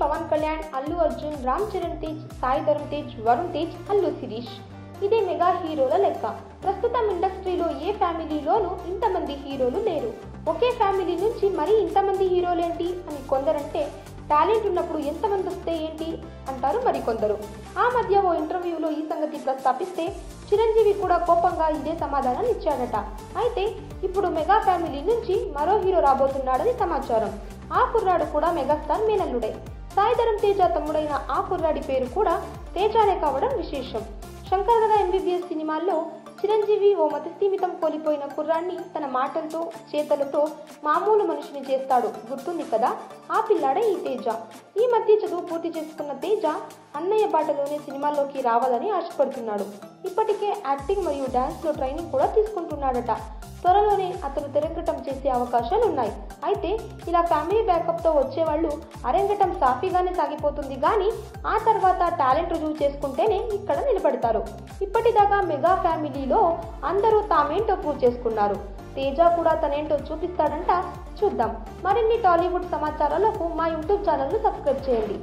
పవన్ కళ్యాణ్, అల్లు అర్జున్, రామ్ చరణ్ తేజ్, సాయి ధరమ్ తేజ్, వరుణ్ తేజ్, అల్లు శిరీష్. ఇదే మెగా హీరోల లెక్క. ప్రస్తుతం ఇండస్ట్రీలో ఏ ఫ్యామిలీలోనూ ఇంతమంది హీరోలు లేరు. ఒకే ఫ్యామిలీ నుంచి మరీ ఇంతమంది హీరోలేంటి అని కొందరంటే, టాలెంట్ ఉన్నప్పుడు ఎంతమంది వస్తే ఏంటి అంటారు మరికొందరు. ఆ మధ్య ఓ ఇంటర్వ్యూలో ఈ సంగతి ప్రస్తాపిస్తే చిరంజీవి కూడా కోపంగా ఇదే సమాధానం ఇచ్చాడట. అయితే ఇప్పుడు మెగా ఫ్యామిలీ నుంచి మరో హీరో రాబోతున్నాడని సమాచారం. ఆ కుర్రాడు కూడా మెగాస్టార్ మేనల్లుడే. సాయి ధరమ్ తేజ తమ్ముడైన ఆ కుర్రాడి పేరు కూడా తేజానే కావడం విశేషం. శంకర్దాద ఎంబీబీఎస్ సినిమాల్లో చిరంజీవి ఓ మతిస్థిమితం కోల్పోయిన కుర్రాన్ని తన మాటలతో, చేతలతో మామూలు మనిషిని చేస్తాడు. గుర్తుంది కదా, ఆ పిల్లాడే ఈ తేజ. ఈ మధ్య చదువు పూర్తి చేసుకున్న తేజ అన్నయ్య బాటలోనే సినిమాల్లోకి రావాలని ఆశపడుతున్నాడు. ఇప్పటికే యాక్టింగ్ మరియు డాన్స్లో ట్రైనింగ్ కూడా తీసుకుంటున్నాడట. త్వరలోనే అతను తెరంగటం చేసే అవకాశాలు ఉన్నాయి. అయితే ఇలా ఫ్యామిలీ బ్యాకప్తో వచ్చేవాళ్ళు అరంగటం సాఫీగానే సాగిపోతుంది కానీ ఆ తర్వాత టాలెంట్ రుజువు చేసుకుంటేనే ఇక్కడ నిలబడతారు. ఇప్పటిదాకా మెగా ఫ్యామిలీలో అందరూ తామేంటో ప్రూవ్ చేసుకున్నారు. తేజ కూడా తనేంటో చూపిస్తాడంట. చూద్దాం. మరిన్ని టాలీవుడ్ సమాచారాలకు మా యూట్యూబ్ ఛానల్ను సబ్స్క్రైబ్ చేయండి.